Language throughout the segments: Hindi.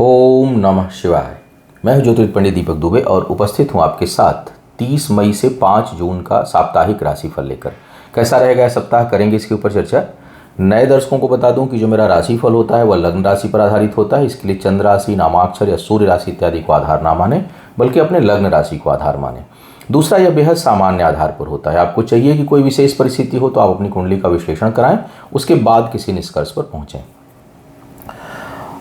ओम नमः शिवाय। मैं हूं ज्योतिष पंडित दीपक दुबे और उपस्थित हूं आपके साथ 30 मई से 5 जून का साप्ताहिक राशिफल लेकर। कैसा रहेगा यह सप्ताह, करेंगे इसके ऊपर चर्चा। नए दर्शकों को बता दूं कि जो मेरा राशिफल होता है वह लग्न राशि पर आधारित होता है। इसके लिए चंद्र राशि, नामाक्षर या सूर्य राशि इत्यादि को आधार ना माने, बल्कि अपने लग्न राशि को आधार माने। दूसरा, यह बेहद सामान्य आधार पर होता है। आपको चाहिए कि कोई विशेष परिस्थिति हो तो आप अपनी कुंडली का विश्लेषण कराएं, उसके बाद किसी निष्कर्ष पर पहुंचें।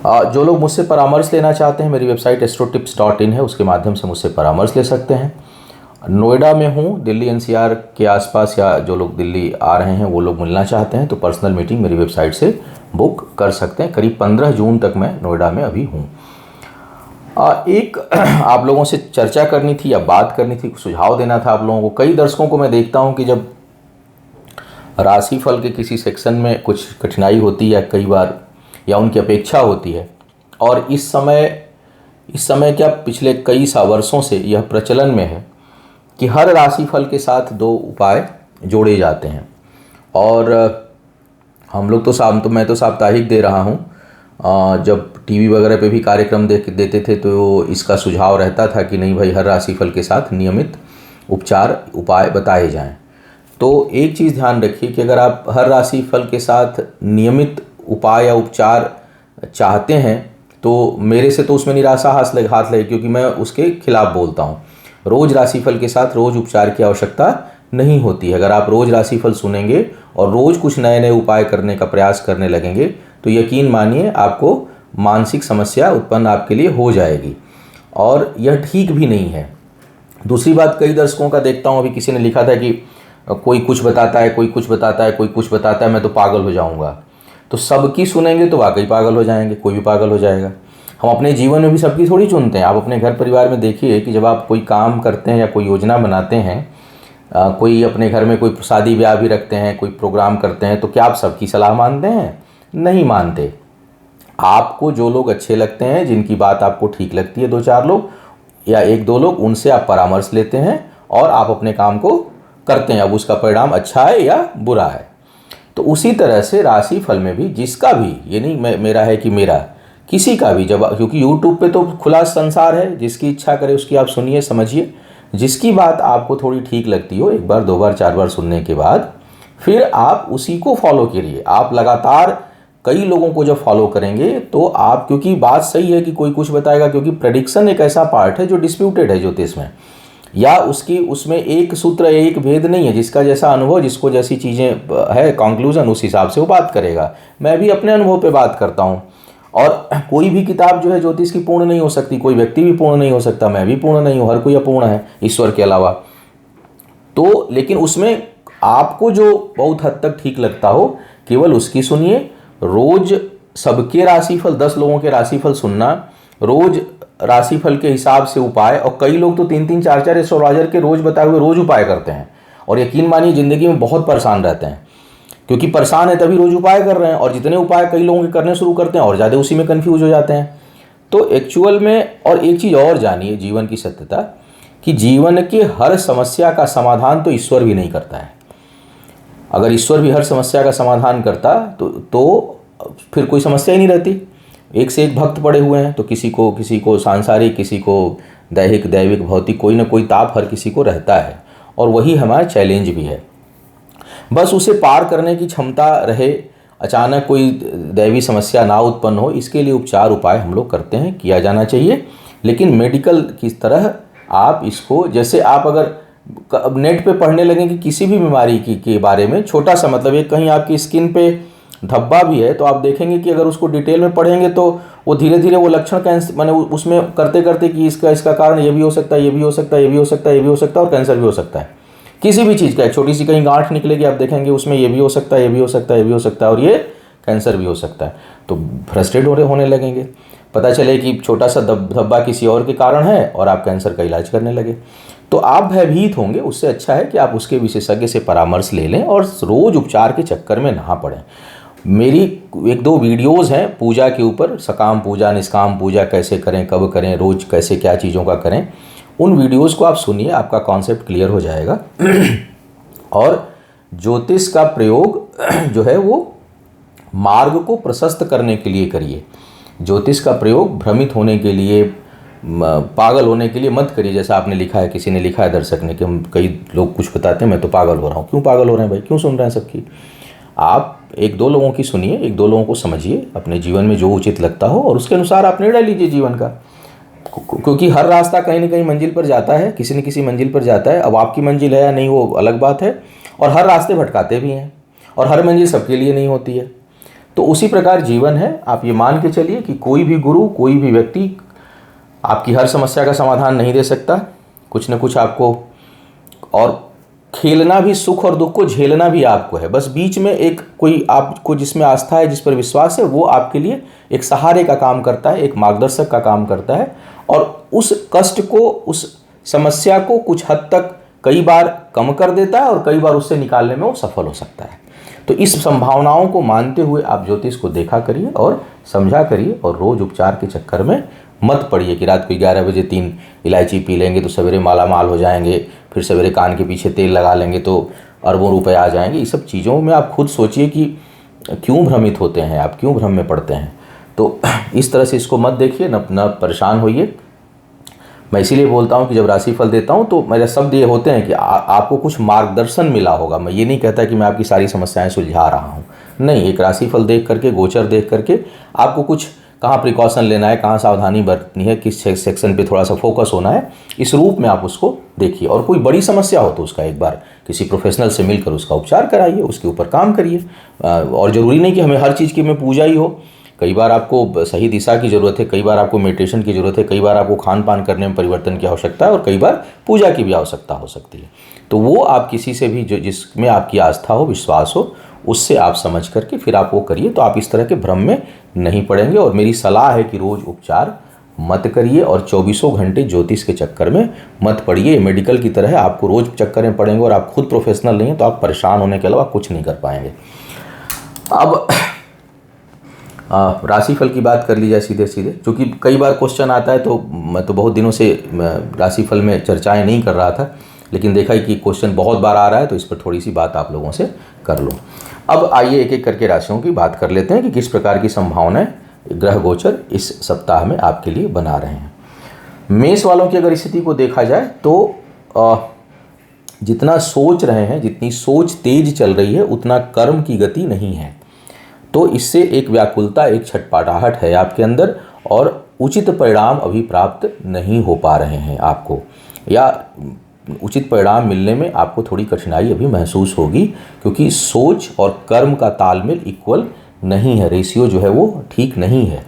जो लोग मुझसे परामर्श लेना चाहते हैं, मेरी वेबसाइट astrotips.in है, उसके माध्यम से मुझसे परामर्श ले सकते हैं। नोएडा में हूँ, दिल्ली एनसीआर के आसपास, या जो लोग दिल्ली आ रहे हैं वो लोग मिलना चाहते हैं तो पर्सनल मीटिंग मेरी वेबसाइट से बुक कर सकते हैं। करीब 15 जून तक मैं नोएडा में अभी हूँ। एक आप लोगों से चर्चा करनी थी या बात करनी थी, सुझाव देना था आप लोगों को। कई दर्शकों को मैं देखता हूँ कि जब राशिफल के किसी सेक्शन में कुछ कठिनाई होती है कई बार, या उनकी अपेक्षा होती है, और इस समय क्या पिछले कई वर्षों से यह प्रचलन में है कि हर राशिफल के साथ 2 उपाय जोड़े जाते हैं। और हम लोग तो मैं तो साप्ताहिक दे रहा हूँ। जब टीवी वगैरह पे भी कार्यक्रम देते थे तो इसका सुझाव रहता था कि नहीं भाई, हर राशिफल के साथ नियमित उपाय बताए जाएं। तो एक चीज़ ध्यान रखिए कि अगर आप हर राशिफल के साथ नियमित उपाय या उपचार चाहते हैं तो मेरे से तो उसमें निराशा हाथ लगे, क्योंकि मैं उसके खिलाफ बोलता हूँ। रोज़ राशिफल के साथ रोज़ उपचार की आवश्यकता नहीं होती है। अगर आप रोज़ राशिफल सुनेंगे और रोज़ कुछ नए नए उपाय करने का प्रयास करने लगेंगे तो यकीन मानिए आपको मानसिक समस्या उत्पन्न आपके लिए हो जाएगी, और यह ठीक भी नहीं है। दूसरी बात, कई दर्शकों का देखता हूँ, अभी किसी ने लिखा था कि कोई कुछ बताता है, कोई कुछ बताता है, कोई कुछ बताता है, मैं तो पागल हो जाऊँगा। तो सबकी सुनेंगे तो वाकई पागल हो जाएंगे, कोई भी पागल हो जाएगा। हम अपने जीवन में भी सबकी थोड़ी चुनते हैं। आप अपने घर परिवार में देखिए कि जब आप कोई काम करते हैं या कोई योजना बनाते हैं, कोई अपने घर में कोई शादी ब्याह भी रखते हैं, कोई प्रोग्राम करते हैं, तो क्या आप सबकी सलाह मानते हैं? नहीं मानते। आपको जो लोग अच्छे लगते हैं, जिनकी बात आपको ठीक लगती है, 2-4 लोग या 1-2 लोग, उनसे आप परामर्श लेते हैं और आप अपने काम को करते हैं। अब उसका परिणाम अच्छा है या बुरा है। तो उसी तरह से राशिफल में भी जिसका भी, ये नहीं मेरा है कि मेरा, किसी का भी, जब, क्योंकि यूट्यूब पे तो खुला संसार है, जिसकी इच्छा करे उसकी आप सुनिए, समझिए। जिसकी बात आपको थोड़ी ठीक लगती हो, 1 बार 2 बार 4 बार सुनने के बाद फिर आप उसी को फॉलो करिए। आप लगातार कई लोगों को जब फॉलो करेंगे तो आप, क्योंकि बात सही है कि कोई कुछ बताएगा, क्योंकि प्रेडिक्शन एक ऐसा पार्ट है जो डिस्प्यूटेड है ज्योतिष में, या उसमें एक सूत्र, एक भेद नहीं है। जिसका जैसा अनुभव, जिसको जैसी चीज़ें है, कंक्लूजन, उस हिसाब से वो बात करेगा। मैं भी अपने अनुभव पे बात करता हूँ, और कोई भी किताब जो है ज्योतिष की पूर्ण नहीं हो सकती, कोई व्यक्ति भी पूर्ण नहीं हो सकता, मैं भी पूर्ण नहीं हूँ, हर कोई अपूर्ण है ईश्वर के अलावा। तो लेकिन उसमें आपको जो बहुत हद तक ठीक लगता हो, केवल उसकी सुनिए। रोज सबके राशिफल, 10 लोगों के राशिफल सुनना, रोज राशिफल के हिसाब से उपाय। और कई लोग तो 3-3 4-4 एस्ट्रोलॉजर के रोज बताए हुए रोज उपाय करते हैं, और यकीन मानिए जिंदगी में बहुत परेशान रहते हैं, क्योंकि परेशान है तभी रोज उपाय कर रहे हैं। और जितने उपाय कई लोगों के करने शुरू करते हैं और ज़्यादा उसी में कन्फ्यूज हो जाते हैं। तो एक्चुअल में, और एक चीज़ और जानिए जीवन की सत्यता, कि जीवन के हर समस्या का समाधान तो ईश्वर भी नहीं करता है। अगर ईश्वर भी हर समस्या का समाधान करता तो फिर कोई समस्या ही नहीं रहती। एक से एक भक्त पड़े हुए हैं, तो किसी को सांसारिक, किसी को दैहिक, दैविक, भौतिक, कोई ना कोई ताप हर किसी को रहता है, और वही हमारा चैलेंज भी है। बस उसे पार करने की क्षमता रहे, अचानक कोई दैवी समस्या ना उत्पन्न हो, इसके लिए उपचार उपाय हम लोग करते हैं, किया जाना चाहिए। लेकिन मेडिकल की तरह आप इसको, जैसे आप अगर नेट पे पढ़ने लगें कि किसी भी बीमारी के बारे में, छोटा सा मतलब, एक कहीं आपकी स्किन पे धब्बा भी है तो आप देखेंगे कि अगर उसको डिटेल में पढ़ेंगे तो वो धीरे धीरे वो लक्षण कैंसर, माने उसमें करते करते कि इसका कारण ये भी हो सकता है, ये भी हो सकता है, ये भी हो सकता है, ये भी हो सकता है, और कैंसर भी हो सकता है। किसी भी चीज़ का एक छोटी सी कहीं गांठ निकलेगी, आप देखेंगे उसमें ये भी हो सकता है, ये भी हो सकता है, ये भी हो सकता है, और ये कैंसर भी हो सकता है। तो फ्रस्ट्रेट होने लगेंगे। पता चले कि छोटा सा धब्बा किसी और के कारण है और आप कैंसर का इलाज करने लगे, तो आप भयभीत होंगे। उससे अच्छा है कि आप उसके विशेषज्ञ से परामर्श ले लें और रोज उपचार के चक्कर में ना पड़ें। मेरी 1-2 वीडियोज़ हैं पूजा के ऊपर, सकाम पूजा, निष्काम पूजा कैसे करें, कब करें, रोज कैसे क्या चीज़ों का करें। उन वीडियोज़ को आप सुनिए, आपका कॉन्सेप्ट क्लियर हो जाएगा। और ज्योतिष का प्रयोग जो है वो मार्ग को प्रशस्त करने के लिए करिए। ज्योतिष का प्रयोग भ्रमित होने के लिए, पागल होने के लिए मत करिए। जैसा आपने लिखा है, किसी ने लिखा है दर्शक ने कि हम, कई लोग कुछ बताते हैं मैं तो पागल हो रहा हूँ। क्यों पागल हो रहे हैं भाई, क्यों सुन रहे हैं सबकी? आप एक दो लोगों की सुनिए, एक दो लोगों को समझिए, अपने जीवन में जो उचित लगता हो और उसके अनुसार आप निर्णय लीजिए जीवन का। क्योंकि हर रास्ता कहीं ना कहीं मंजिल पर जाता है, किसी न किसी मंजिल पर जाता है। अब आपकी मंजिल है या नहीं वो अलग बात है, और हर रास्ते भटकाते भी हैं, और हर मंजिल सबके लिए नहीं होती है। तो उसी प्रकार जीवन है। आप ये मान के चलिए कि कोई भी गुरु, कोई भी व्यक्ति आपकी हर समस्या का समाधान नहीं दे सकता। कुछ न कुछ आपको, और खेलना भी, सुख और दुख को झेलना भी आपको है। बस बीच में एक कोई आपको जिसमें आस्था है, जिस पर विश्वास है, वो आपके लिए एक सहारे का काम करता है, एक मार्गदर्शक का काम करता है, और उस कष्ट को, उस समस्या को कुछ हद तक कई बार कम कर देता है और कई बार उससे निकालने में वो सफल हो सकता है। तो इस संभावनाओं को मानते हुए आप ज्योतिष को देखा करिए और समझा करिए, और रोज उपचार के चक्कर में मत पड़िए कि रात को 11 बजे 3 इलायची पी लेंगे तो सवेरे माला माल हो जाएंगे, फिर सवेरे कान के पीछे तेल लगा लेंगे तो अरबों रुपए आ जाएंगे। ये सब चीज़ों में आप खुद सोचिए कि क्यों भ्रमित होते हैं आप, क्यों भ्रम में पड़ते हैं। तो इस तरह से इसको मत देखिए, न परेशान होइए। मैं इसीलिए बोलता हूँ कि जब राशिफल देता हूँ तो मेरे शब्द ये होते हैं कि आपको कुछ मार्गदर्शन मिला होगा। मैं ये नहीं कहता कि मैं आपकी सारी समस्याएं सुलझा रहा हूँ, नहीं। एक राशिफल देख करके, गोचर देख करके आपको कुछ कहाँ प्रिकॉशन लेना है, कहाँ सावधानी बरतनी है, किस सेक्शन पे थोड़ा सा फोकस होना है, इस रूप में आप उसको देखिए। और कोई बड़ी समस्या हो तो उसका एक बार किसी प्रोफेशनल से मिलकर उसका उपचार कराइए, उसके ऊपर काम करिए। और ज़रूरी नहीं कि हमें हर चीज़ की में पूजा ही हो। कई बार आपको सही दिशा की ज़रूरत है, कई बार आपको मेडिटेशन की ज़रूरत है, कई बार आपको खान पान करने में परिवर्तन की आवश्यकता है, और कई बार पूजा की भी आवश्यकता हो सकती है। तो वो आप किसी से भी जो जिसमें आपकी आस्था हो, विश्वास हो, उससे आप समझ करके फिर आप वो करिए, तो आप इस तरह के भ्रम में नहीं पड़ेंगे। और मेरी सलाह है कि रोज़ उपचार मत करिए और 24 घंटे ज्योतिष के चक्कर में मत पड़िए। मेडिकल की तरह आपको रोज़ चक्कर में पड़ेंगे और आप खुद प्रोफेशनल नहीं हैं तो आप परेशान होने के अलावा कुछ नहीं कर पाएंगे। अब राशिफल की बात कर ली जाए सीधे सीधे, क्योंकि कई बार क्वेश्चन आता है। तो मैं तो बहुत दिनों से राशिफल में चर्चाएं नहीं कर रहा था, लेकिन देखा कि क्वेश्चन बहुत बार आ रहा है तो इस पर थोड़ी सी बात आप लोगों से कर लूँ। अब आइए एक एक करके राशियों की बात कर लेते हैं कि किस प्रकार की संभावनाएं ग्रह गोचर इस सप्ताह में आपके लिए बना रहे हैं। मेष वालों की अगर स्थिति को देखा जाए तो जितना सोच रहे हैं, जितनी सोच तेज चल रही है, उतना कर्म की गति नहीं है। तो इससे एक व्याकुलता, एक छटपटाहट है आपके अंदर, और उचित परिणाम अभी प्राप्त नहीं हो पा रहे हैं आपको, या उचित परिणाम मिलने में आपको थोड़ी कठिनाई अभी महसूस होगी, क्योंकि सोच और कर्म का तालमेल इक्वल नहीं है, रेशियो जो है वो ठीक नहीं है।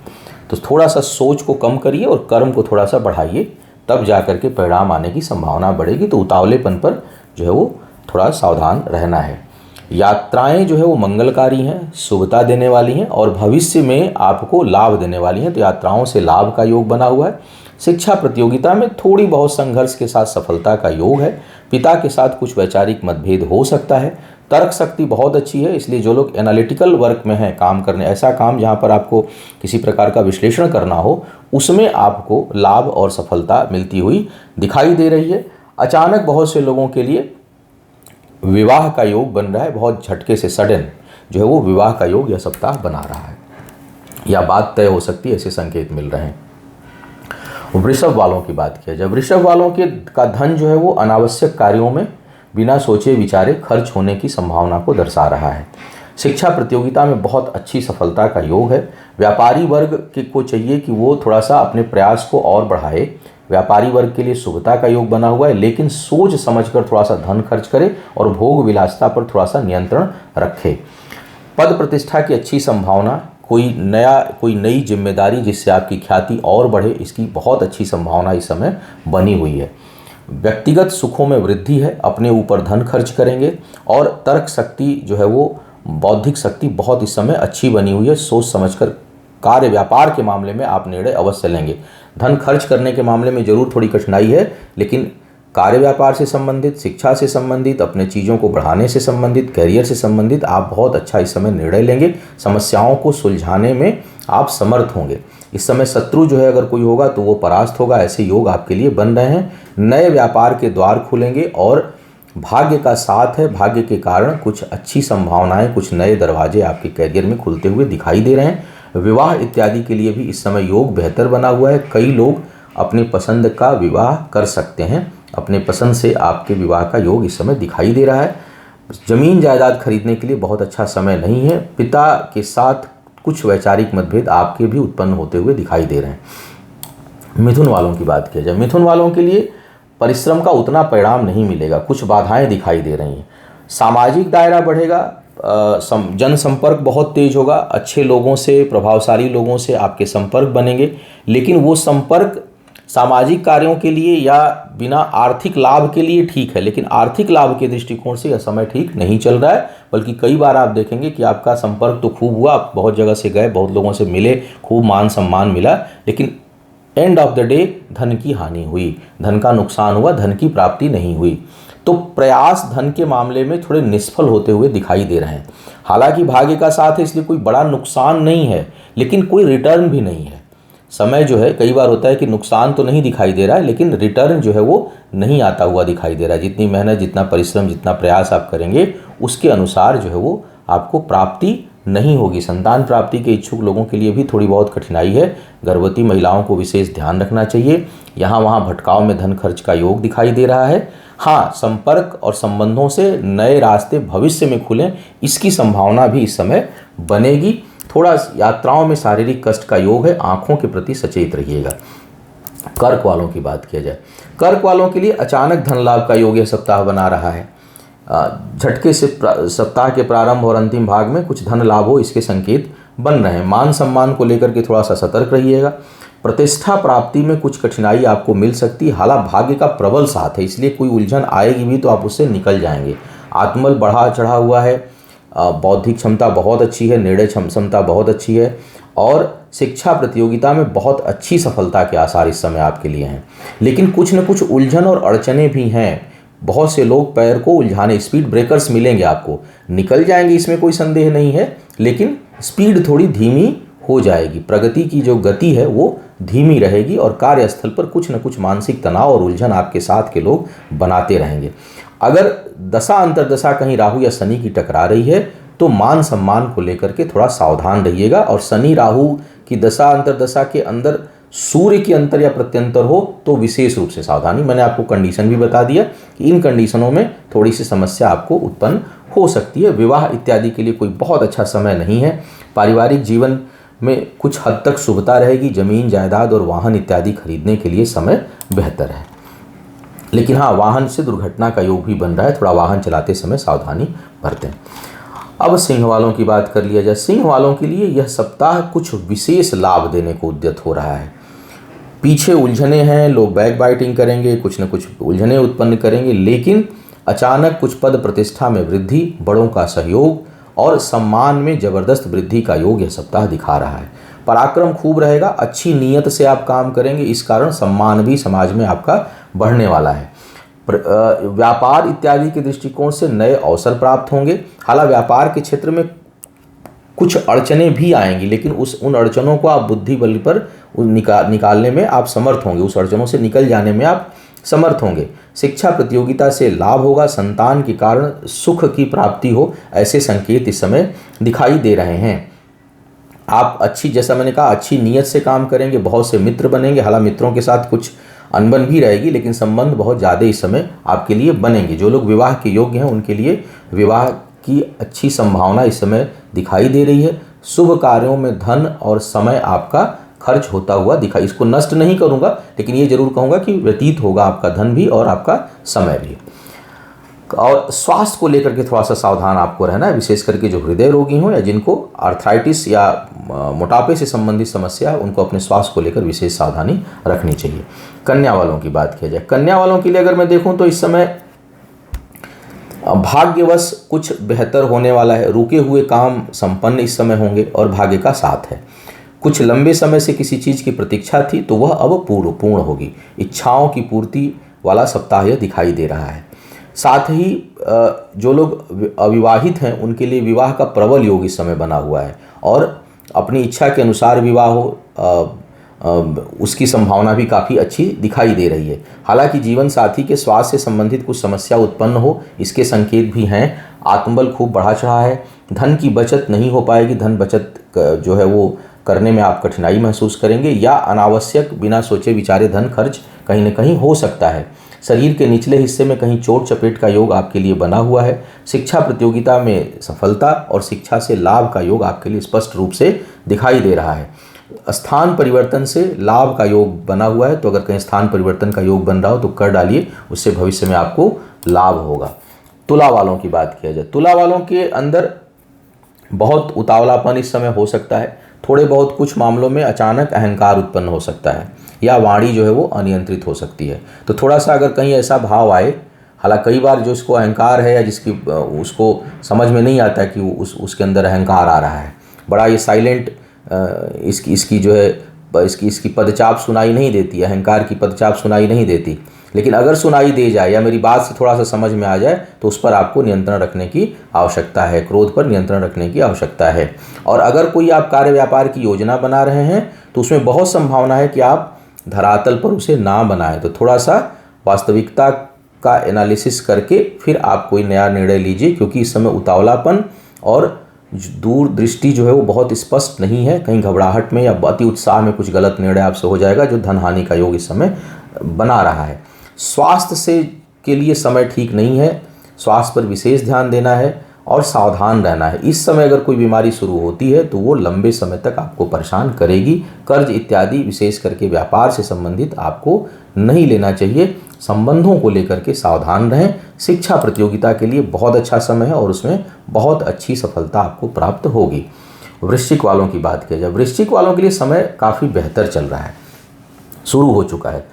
तो थोड़ा सा सोच को कम करिए और कर्म को थोड़ा सा बढ़ाइए, तब जा कर के परिणाम आने की संभावना बढ़ेगी। तो उतावलेपन पर जो है वो थोड़ा सावधान रहना है। यात्राएं जो है वो मंगलकारी हैं, शुभता देने वाली हैं, और भविष्य में आपको लाभ देने वाली हैं। तो यात्राओं से लाभ का योग बना हुआ है। शिक्षा प्रतियोगिता में थोड़ी बहुत संघर्ष के साथ सफलता का योग है। पिता के साथ कुछ वैचारिक मतभेद हो सकता है। तर्क शक्ति बहुत अच्छी है, इसलिए जो लोग एनालिटिकल वर्क में हैं, काम करने, ऐसा काम जहाँ पर आपको किसी प्रकार का विश्लेषण करना हो, उसमें आपको लाभ और सफलता मिलती हुई दिखाई दे रही है। अचानक बहुत से लोगों के लिए विवाह का योग बन रहा है, बहुत झटके से सडन जो है वो विवाह का योग यह सप्ताह बना रहा है, या बात तय हो सकती है, ऐसे संकेत मिल रहे हैं। वृषभ वालों की बात किया जाए, वृषभ वालों के का धन जो है वो अनावश्यक कार्यों में बिना सोचे विचारे खर्च होने की संभावना को दर्शा रहा है। शिक्षा प्रतियोगिता में बहुत अच्छी सफलता का योग है। व्यापारी वर्ग को चाहिए कि वो थोड़ा सा अपने प्रयास को और बढ़ाए। व्यापारी वर्ग के लिए शुभता का योग बना हुआ है, लेकिन सोच समझकर थोड़ा सा धन खर्च करे और भोग विलासिता पर थोड़ा सा नियंत्रण रखे। पद प्रतिष्ठा की अच्छी संभावना, कोई नई जिम्मेदारी जिससे आपकी ख्याति और बढ़े, इसकी बहुत अच्छी संभावना इस समय बनी हुई है। व्यक्तिगत सुखों में वृद्धि है, अपने ऊपर धन खर्च करेंगे, और तर्क शक्ति जो है वो, बौद्धिक शक्ति बहुत इस समय अच्छी बनी हुई है। सोच समझकर कार्य व्यापार के मामले में आप निर्णय अवश्य लेंगे। धन खर्च करने के मामले में जरूर थोड़ी कठिनाई है, लेकिन कार्य व्यापार से संबंधित, शिक्षा से संबंधित, अपने चीज़ों को बढ़ाने से संबंधित, कैरियर से संबंधित आप बहुत अच्छा इस समय निर्णय लेंगे। समस्याओं को सुलझाने में आप समर्थ होंगे। इस समय शत्रु जो है अगर कोई होगा तो वो परास्त होगा, ऐसे योग आपके लिए बन रहे हैं। नए व्यापार के द्वार खुलेंगे और भाग्य का साथ है। भाग्य के कारण कुछ अच्छी संभावनाएं, कुछ नए दरवाजे आपके कैरियर में खुलते हुए दिखाई दे रहे हैं। विवाह इत्यादि के लिए भी इस समय योग बेहतर बना हुआ है। कई लोग अपनी पसंद का विवाह कर सकते हैं, अपने पसंद से आपके विवाह का योग इस समय दिखाई दे रहा है। ज़मीन जायदाद खरीदने के लिए बहुत अच्छा समय नहीं है। पिता के साथ कुछ वैचारिक मतभेद आपके भी उत्पन्न होते हुए दिखाई दे रहे हैं। मिथुन वालों की बात किया जाए, मिथुन वालों के लिए परिश्रम का उतना परिणाम नहीं मिलेगा, कुछ बाधाएं दिखाई दे रही हैं। सामाजिक दायरा बढ़ेगा, जनसंपर्क बहुत तेज होगा, अच्छे लोगों से, प्रभावशाली लोगों से आपके संपर्क बनेंगे, लेकिन वो संपर्क सामाजिक कार्यों के लिए या बिना आर्थिक लाभ के लिए ठीक है, लेकिन आर्थिक लाभ के दृष्टिकोण से यह समय ठीक नहीं चल रहा है। बल्कि कई बार आप देखेंगे कि आपका संपर्क तो खूब हुआ, आप बहुत जगह से गए, बहुत लोगों से मिले, खूब मान सम्मान मिला, लेकिन एंड ऑफ द डे धन की हानि हुई, धन का नुकसान हुआ, धन की प्राप्ति नहीं हुई। तो प्रयास धन के मामले में थोड़े निष्फल होते हुए दिखाई दे रहे हैं। हालांकि भाग्य का साथ है, इसलिए कोई बड़ा नुकसान नहीं है, लेकिन कोई रिटर्न भी नहीं है। समय जो है, कई बार होता है कि नुकसान तो नहीं दिखाई दे रहा है, लेकिन रिटर्न जो है वो नहीं आता हुआ दिखाई दे रहा है। जितनी मेहनत, जितना परिश्रम, जितना प्रयास आप करेंगे, उसके अनुसार जो है वो आपको प्राप्ति नहीं होगी। संतान प्राप्ति के इच्छुक लोगों के लिए भी थोड़ी बहुत कठिनाई है। गर्भवती महिलाओं को विशेष ध्यान रखना चाहिए। यहाँ वहाँ भटकाव में धन खर्च का योग दिखाई दे रहा है। हाँ, संपर्क और संबंधों से नए रास्ते भविष्य में खुलें, इसकी संभावना भी इस समय बनेगी। थोड़ा यात्राओं में शारीरिक कष्ट का योग है, आंखों के प्रति सचेत रहिएगा। कर्क वालों की बात किया जाए, कर्क वालों के लिए अचानक धन लाभ का योग यह सप्ताह बना रहा है। झटके से सप्ताह के प्रारंभ और अंतिम भाग में कुछ धन लाभ हो, इसके संकेत बन रहे हैं। मान सम्मान को लेकर के थोड़ा सा सतर्क रहिएगा। प्रतिष्ठा प्राप्ति में कुछ कठिनाई आपको मिल सकती है, हालांकि भाग्य का प्रबल साथ है, इसलिए कोई उलझन आएगी भी तो आप उससे निकल जाएंगे। आत्मबल बढ़ा चढ़ा हुआ है, बौद्धिक क्षमता बहुत अच्छी है, निर्णय क्षमता बहुत अच्छी है, और शिक्षा प्रतियोगिता में बहुत अच्छी सफलता के आसार इस समय आपके लिए हैं। लेकिन कुछ न कुछ उलझन और अड़चने भी हैं। बहुत से लोग पैर को उलझाने, स्पीड ब्रेकर्स मिलेंगे आपको, निकल जाएंगे, इसमें कोई संदेह नहीं है, लेकिन स्पीड थोड़ी धीमी हो जाएगी। प्रगति की जो गति है वो धीमी रहेगी, और कार्यस्थल पर कुछ न कुछ मानसिक तनाव और उलझन आपके साथ के लोग बनाते रहेंगे। अगर दशा अंतर्दशा कहीं राहु या शनि की टकरा रही है तो मान सम्मान को लेकर के थोड़ा सावधान रहिएगा। और शनि राहु की दशा अंतर्दशा के अंदर सूर्य की अंतर या प्रत्यंतर हो तो विशेष रूप से सावधानी। मैंने आपको कंडीशन भी बता दिया कि इन कंडीशनों में थोड़ी सी समस्या आपको उत्पन्न हो सकती है। विवाह इत्यादि के लिए कोई बहुत अच्छा समय नहीं है। पारिवारिक जीवन में कुछ हद तक शुभता रहेगी। जमीन जायदाद और वाहन इत्यादि खरीदने के लिए समय बेहतर है, लेकिन हाँ, वाहन से दुर्घटना का योग भी बन रहा है, थोड़ा वाहन चलाते समय सावधानी बरतें। अब सिंह वालों की बात कर लिया जाए। सिंह वालों के लिए यह सप्ताह कुछ विशेष लाभ देने को उद्यत हो रहा है। पीछे उलझने हैं, लोग बैक बाइटिंग करेंगे, कुछ न कुछ उलझने उत्पन्न करेंगे, लेकिन अचानक कुछ पद प्रतिष्ठा में वृद्धि, बड़ों का सहयोग और सम्मान में जबरदस्त वृद्धि का योग यह सप्ताह दिखा रहा है। पराक्रम खूब रहेगा, अच्छी नीयत से आप काम करेंगे, इस कारण सम्मान भी समाज में आपका बढ़ने वाला है। व्यापार इत्यादि के दृष्टिकोण से नए अवसर प्राप्त होंगे। हालांकि व्यापार के क्षेत्र में कुछ अड़चने भी आएंगी, लेकिन उन अड़चनों को आप बुद्धि बल पर निकालने में आप समर्थ होंगे, उस अड़चनों से निकल जाने में आप समर्थ होंगे। शिक्षा प्रतियोगिता से लाभ होगा, संतान के कारण सुख की प्राप्ति हो, ऐसे संकेत इस समय दिखाई दे रहे हैं। आप अच्छी, जैसा मैंने कहा, अच्छी नीयत से काम करेंगे, बहुत से मित्र बनेंगे। हालांकि मित्रों के साथ कुछ अनबन भी रहेगी, लेकिन संबंध बहुत ज़्यादा इस समय आपके लिए बनेंगे। जो लोग विवाह के योग्य हैं उनके लिए विवाह की अच्छी संभावना इस समय दिखाई दे रही है। शुभ कार्यों में धन और समय आपका खर्च होता हुआ दिखाई, इसको नष्ट नहीं करूंगा, लेकिन ये जरूर कहूँगा कि व्यतीत होगा आपका धन भी और आपका समय भी। और स्वास्थ्य को लेकर के थोड़ा सा सावधान आपको रहना है, विशेष करके जो हृदय रोगी हों या जिनको आर्थराइटिस या मोटापे से संबंधित समस्या है, उनको अपने स्वास्थ्य को लेकर विशेष सावधानी रखनी चाहिए। कन्या वालों की बात किया जाए, कन्या वालों के लिए अगर मैं देखूं तो इस समय भाग्यवश कुछ बेहतर होने वाला है। रुके हुए काम संपन्न इस समय होंगे और भाग्य का साथ है। कुछ लंबे समय से किसी चीज़ की प्रतीक्षा थी तो वह अब पूर्ण होगी। इच्छाओं की पूर्ति वाला सप्ताह यह दिखाई दे रहा है। साथ ही जो लोग अविवाहित हैं उनके लिए विवाह का प्रबल योग इस समय बना हुआ है, और अपनी इच्छा के अनुसार विवाह हो उसकी संभावना भी काफ़ी अच्छी दिखाई दे रही है। हालांकि जीवन साथी के स्वास्थ्य से संबंधित कुछ समस्या उत्पन्न हो, इसके संकेत भी हैं। आत्मबल खूब बढ़ा चढ़ा है। धन की बचत नहीं हो पाएगी, धन बचत जो है वो करने में आप कठिनाई महसूस करेंगे या अनावश्यक बिना सोचे विचारे धन खर्च कहीं न कहीं हो सकता है। शरीर के निचले हिस्से में कहीं चोट चपेट का योग आपके लिए बना हुआ है। शिक्षा प्रतियोगिता में सफलता और शिक्षा से लाभ का योग आपके लिए स्पष्ट रूप से दिखाई दे रहा है। स्थान परिवर्तन से लाभ का योग बना हुआ है, तो अगर कहीं स्थान परिवर्तन का योग बन रहा हो तो कर डालिए, उससे भविष्य में आपको लाभ होगा। तुला वालों की बात किया जाए, तुला वालों के अंदर बहुत उतावलापन इस समय हो सकता है। थोड़े बहुत कुछ मामलों में अचानक अहंकार उत्पन्न हो सकता है या वाणी जो है वो अनियंत्रित हो सकती है। तो थोड़ा सा अगर कहीं ऐसा भाव आए, हालांकि कई बार जो इसको अहंकार है या जिसकी उसको समझ में नहीं आता है कि उसके अंदर अहंकार आ रहा है, बड़ा ये साइलेंट इसकी जो है इसकी पदचाप सुनाई नहीं देती, अहंकार की पदचाप सुनाई नहीं देती। लेकिन अगर सुनाई दे जाए या मेरी बात से थोड़ा सा समझ में आ जाए तो उस पर आपको नियंत्रण रखने की आवश्यकता है, क्रोध पर नियंत्रण रखने की आवश्यकता है। और अगर कोई आप कार्य व्यापार की योजना बना रहे हैं तो उसमें बहुत संभावना है कि आप धरातल पर उसे ना बनाएं। तो थोड़ा सा वास्तविकता का एनालिसिस करके फिर आप कोई नया निर्णय लीजिए, क्योंकि इस समय उतावलापन और दूरदृष्टि जो है वो बहुत स्पष्ट नहीं है। कहीं घबराहट में या अति उत्साह में कुछ गलत निर्णय आपसे हो जाएगा, जो धन हानि का योग इस समय बना रहा है। स्वास्थ्य से के लिए समय ठीक नहीं है, स्वास्थ्य पर विशेष ध्यान देना है और सावधान रहना है। इस समय अगर कोई बीमारी शुरू होती है तो वो लंबे समय तक आपको परेशान करेगी। कर्ज इत्यादि विशेष करके व्यापार से संबंधित आपको नहीं लेना चाहिए। संबंधों को लेकर के सावधान रहें। शिक्षा प्रतियोगिता के लिए बहुत अच्छा समय है और उसमें बहुत अच्छी सफलता आपको प्राप्त होगी। वृश्चिक वालों की बात किया जाए, वृश्चिक वालों के लिए समय काफ़ी बेहतर चल रहा है, शुरू हो चुका है।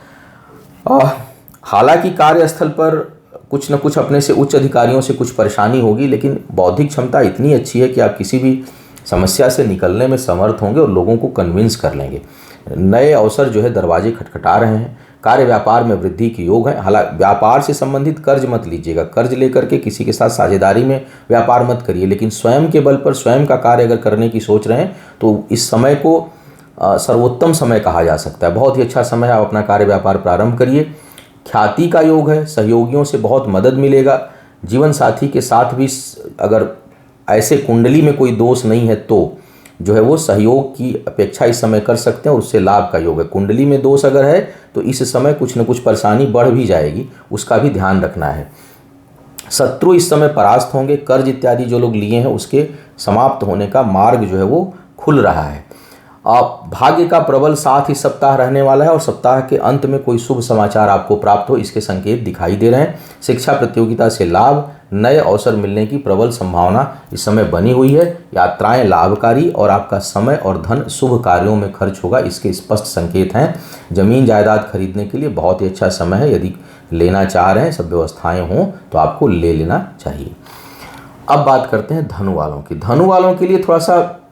हालांकि कार्यस्थल पर कुछ न कुछ अपने से उच्च अधिकारियों से कुछ परेशानी होगी, लेकिन बौद्धिक क्षमता इतनी अच्छी है कि आप किसी भी समस्या से निकलने में समर्थ होंगे और लोगों को कन्विंस कर लेंगे। नए अवसर जो है दरवाजे खटखटा रहे हैं। कार्य व्यापार में वृद्धि के योग है। हालांकि व्यापार से संबंधित कर्ज मत लीजिएगा, कर्ज लेकर के किसी के साथ साझेदारी में व्यापार मत करिए, लेकिन स्वयं के बल पर स्वयं का कार्य अगर करने की सोच रहे हैं तो इस समय को सर्वोत्तम समय कहा जा सकता है। बहुत ही अच्छा समय है, आप अपना कार्य व्यापार प्रारंभ करिए। ख्याति का योग है, सहयोगियों से बहुत मदद मिलेगा। जीवन साथी के साथ भी अगर ऐसे कुंडली में कोई दोष नहीं है तो जो है वो सहयोग की अपेक्षा इस समय कर सकते हैं और उससे लाभ का योग है। कुंडली में दोष अगर है तो इस समय कुछ न कुछ परेशानी बढ़ भी जाएगी, उसका भी ध्यान रखना है। शत्रु इस समय परास्त होंगे। कर्ज इत्यादि जो लोग लिए हैं उसके समाप्त होने का मार्ग जो है वो खुल रहा है। भाग्य का प्रबल साथ इस सप्ताह रहने वाला है और सप्ताह के अंत में कोई शुभ समाचार आपको प्राप्त हो, इसके संकेत दिखाई दे रहे हैं। शिक्षा प्रतियोगिता से लाभ, नए अवसर मिलने की प्रबल संभावना इस समय बनी हुई है। यात्राएं लाभकारी और आपका समय और धन शुभ कार्यों में खर्च होगा, इसके स्पष्ट संकेत हैं। जमीन जायदाद खरीदने के लिए बहुत ही अच्छा समय है। यदि लेना चाह रहे हैं, सब व्यवस्थाएं हों तो आपको ले लेना चाहिए। अब बात करते हैं धनु वालों की। धनु वालों के लिए थोड़ा सा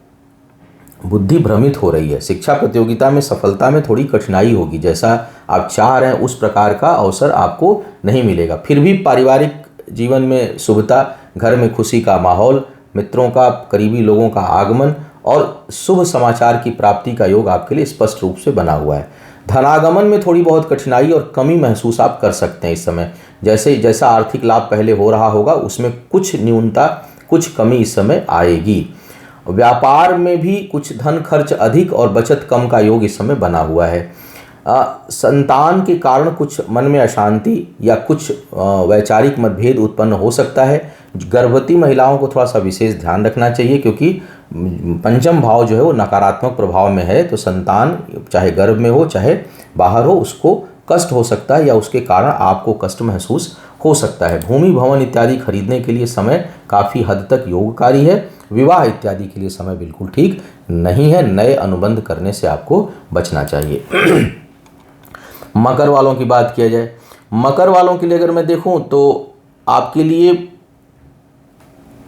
बुद्धि भ्रमित हो रही है। शिक्षा प्रतियोगिता में सफलता में थोड़ी कठिनाई होगी, जैसा आप चाह रहे हैं उस प्रकार का अवसर आपको नहीं मिलेगा। फिर भी पारिवारिक जीवन में शुभता, घर में खुशी का माहौल, मित्रों का, करीबी लोगों का आगमन और शुभ समाचार की प्राप्ति का योग आपके लिए स्पष्ट रूप से बना हुआ है। धनागमन में थोड़ी बहुत कठिनाई और कमी महसूस आप कर सकते हैं इस समय। जैसा आर्थिक लाभ पहले हो रहा होगा उसमें कुछ न्यूनता, कुछ कमी इस समय आएगी। व्यापार में भी कुछ धन खर्च अधिक और बचत कम का योग इस समय बना हुआ है। संतान के कारण कुछ मन में अशांति या कुछ वैचारिक मतभेद उत्पन्न हो सकता है। गर्भवती महिलाओं को थोड़ा सा विशेष ध्यान रखना चाहिए, क्योंकि पंचम भाव जो है वो नकारात्मक प्रभाव में है। तो संतान चाहे गर्भ में हो चाहे बाहर हो, उसको कष्ट हो सकता है या उसके कारण आपको कष्ट महसूस हो सकता है। भूमि भवन इत्यादि खरीदने के लिए समय काफ़ी हद तक योगकारी है। विवाह इत्यादि के लिए समय बिल्कुल ठीक नहीं है। नए अनुबंध करने से आपको बचना चाहिए। मकर वालों की बात किया जाए, मकर वालों के लिए अगर मैं देखूं तो आपके लिए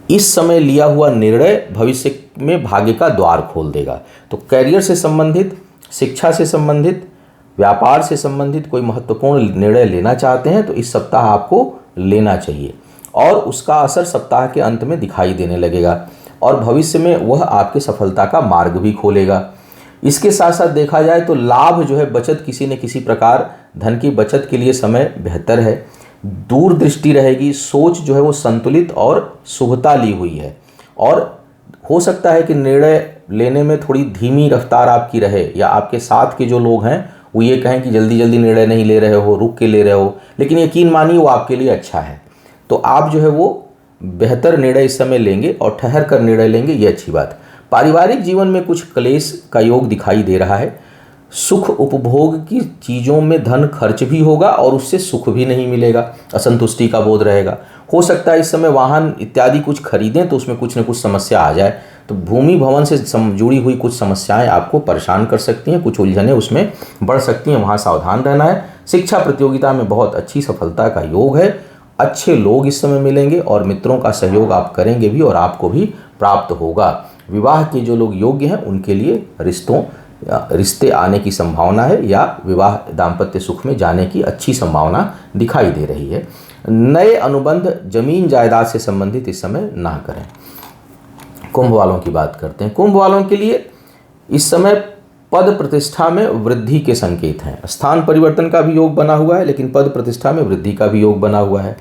इस समय लिया हुआ निर्णय भविष्य में भाग्य का द्वार खोल देगा। तो कैरियर से संबंधित, शिक्षा से संबंधित, व्यापार से संबंधित कोई महत्वपूर्ण निर्णय लेना चाहते हैं तो इस सप्ताह आपको लेना चाहिए और उसका असर सप्ताह के अंत में दिखाई देने लगेगा और भविष्य में वह आपकी सफलता का मार्ग भी खोलेगा। इसके साथ साथ देखा जाए तो लाभ जो है, बचत किसी न किसी प्रकार, धन की बचत के लिए समय बेहतर है। दूरदृष्टि रहेगी, सोच जो है वो संतुलित और शुभता ली हुई है और हो सकता है कि निर्णय लेने में थोड़ी धीमी रफ्तार आपकी रहे, या आपके साथ के जो लोग हैं वो ये कहें कि जल्दी जल्दी निर्णय नहीं ले रहे हो, रुक के ले रहे हो, लेकिन यकीन मानिए वो आपके लिए अच्छा है। तो आप जो है वो बेहतर निर्णय इस समय लेंगे और ठहर कर निर्णय लेंगे, ये अच्छी बात। पारिवारिक जीवन में कुछ क्लेश का योग दिखाई दे रहा है। सुख उपभोग की चीज़ों में धन खर्च भी होगा और उससे सुख भी नहीं मिलेगा, असंतुष्टि का बोध रहेगा। हो सकता है इस समय वाहन इत्यादि कुछ खरीदें तो उसमें कुछ न कुछ समस्या आ जाए, तो भूमि भवन से जुड़ी हुई कुछ समस्याएं आपको परेशान कर सकती हैं, कुछ उलझनें उसमें बढ़ सकती हैं, वहाँ सावधान रहना है। शिक्षा प्रतियोगिता में बहुत अच्छी सफलता का योग है, अच्छे लोग इस समय मिलेंगे और मित्रों का सहयोग आप करेंगे भी और आपको भी प्राप्त होगा। विवाह के जो लोग योग्य हैं उनके लिए रिश्ते आने की संभावना है, या विवाह दाम्पत्य सुख में जाने की अच्छी संभावना दिखाई दे रही है। नए अनुबंध जमीन जायदाद से संबंधित इस समय ना करें। कुंभ वालों की बात करते हैं। कुंभ वालों के लिए इस समय पद प्रतिष्ठा में वृद्धि के संकेत हैं। स्थान परिवर्तन का भी योग बना हुआ है, लेकिन पद प्रतिष्ठा में वृद्धि का भी योग बना हुआ है।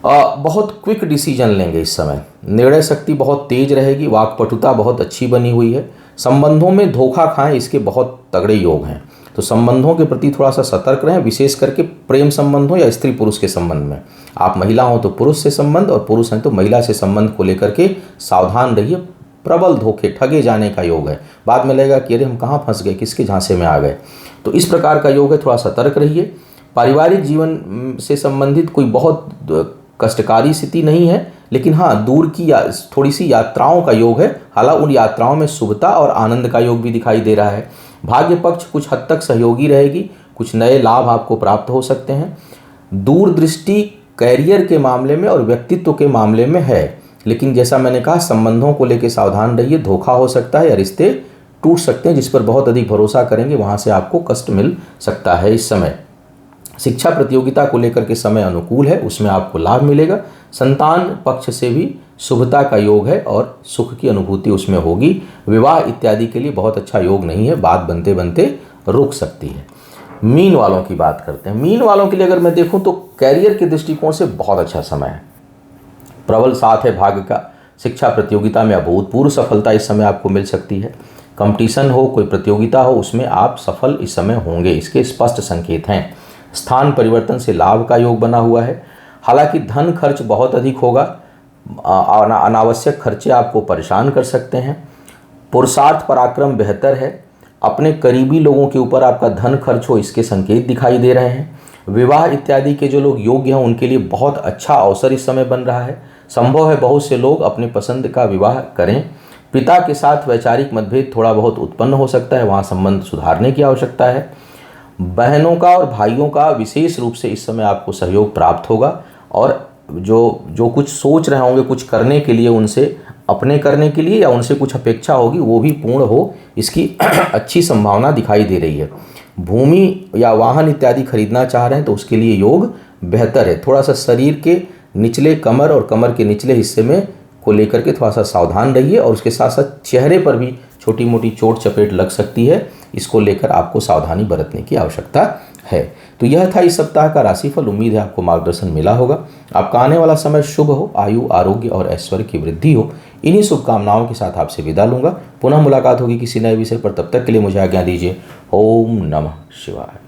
बहुत क्विक डिसीजन लेंगे इस समय, निर्णय शक्ति बहुत तेज रहेगी, वाक्पटुता बहुत अच्छी बनी हुई है। संबंधों में धोखा खाएं, इसके बहुत तगड़े योग हैं, तो संबंधों के प्रति थोड़ा सा सतर्क रहें, विशेष करके प्रेम संबंध हो या स्त्री पुरुष के संबंध में। आप महिला हो तो पुरुष से संबंध, और पुरुष हैं तो महिला से संबंध को लेकर के सावधान रहिए। प्रबल धोखे, ठगे जाने का योग है, बाद में लगेगा कि अरे हम कहाँ फंस गए, किसके झांसे में आ गए, तो इस प्रकार का योग है, थोड़ा सतर्क रहिए। पारिवारिक जीवन से संबंधित कोई बहुत कष्टकारी स्थिति नहीं है, लेकिन हाँ दूर की थोड़ी सी यात्राओं का योग है। हालांकि उन यात्राओं में शुभता और आनंद का योग भी दिखाई दे रहा है। भाग्य पक्ष कुछ हद तक सहयोगी रहेगी, कुछ नए लाभ आपको प्राप्त हो सकते हैं। दूरदृष्टि कैरियर के मामले में और व्यक्तित्व के मामले में है, लेकिन जैसा मैंने कहा संबंधों को लेकर सावधान रहिए, धोखा हो सकता है या रिश्ते टूट सकते हैं। जिस पर बहुत अधिक भरोसा करेंगे वहाँ से आपको कष्ट मिल सकता है इस समय। शिक्षा प्रतियोगिता को लेकर के समय अनुकूल है, उसमें आपको लाभ मिलेगा। संतान पक्ष से भी शुभता का योग है और सुख की अनुभूति उसमें होगी। विवाह इत्यादि के लिए बहुत अच्छा योग नहीं है, बात बनते बनते रुक सकती है। मीन वालों की बात करते हैं। मीन वालों के लिए अगर मैं देखूं तो कैरियर के दृष्टिकोण से बहुत अच्छा समय है, प्रबल साथ है भाग्य का। शिक्षा प्रतियोगिता में अभूतपूर्व सफलता इस समय आपको मिल सकती है। कंपटीशन हो, कोई प्रतियोगिता हो, उसमें आप सफल इस समय होंगे, इसके स्पष्ट संकेत हैं। स्थान परिवर्तन से लाभ का योग बना हुआ है। हालांकि धन खर्च बहुत अधिक होगा, अनावश्यक खर्चे आपको परेशान कर सकते हैं। पुरुषार्थ पराक्रम बेहतर है। अपने करीबी लोगों के ऊपर आपका धन खर्च हो, इसके संकेत दिखाई दे रहे हैं। विवाह इत्यादि के जो लोग योग्य हैं उनके लिए बहुत अच्छा अवसर इस समय बन रहा है। संभव है बहुत से लोग अपने पसंद का विवाह करें। पिता के साथ वैचारिक मतभेद थोड़ा बहुत उत्पन्न हो सकता है, वहाँ संबंध सुधारने की आवश्यकता है। बहनों का और भाइयों का विशेष रूप से इस समय आपको सहयोग प्राप्त होगा, और जो कुछ सोच रहे होंगे कुछ करने के लिए, उनसे अपने करने के लिए या उनसे कुछ अपेक्षा होगी वो भी पूर्ण हो, इसकी अच्छी संभावना दिखाई दे रही है। भूमि या वाहन इत्यादि खरीदना चाह रहे हैं तो उसके लिए योग बेहतर है। थोड़ा सा शरीर के निचले कमर और कमर के निचले हिस्से में को लेकर के थोड़ा सा सावधान रहिए, और उसके साथ साथ चेहरे पर भी छोटी मोटी चोट चपेट लग सकती है, इसको लेकर आपको सावधानी बरतने की आवश्यकता है। तो यह था इस सप्ताह का राशिफल। उम्मीद है आपको मार्गदर्शन मिला होगा। आपका आने वाला समय शुभ हो, आयु आरोग्य और ऐश्वर्य की वृद्धि हो। इन्हीं शुभकामनाओं के साथ आपसे विदा लूंगा। पुनः मुलाकात होगी किसी नए विषय पर, तब तक के लिए मुझे आज्ञा दीजिए। ओम नमः शिवाय।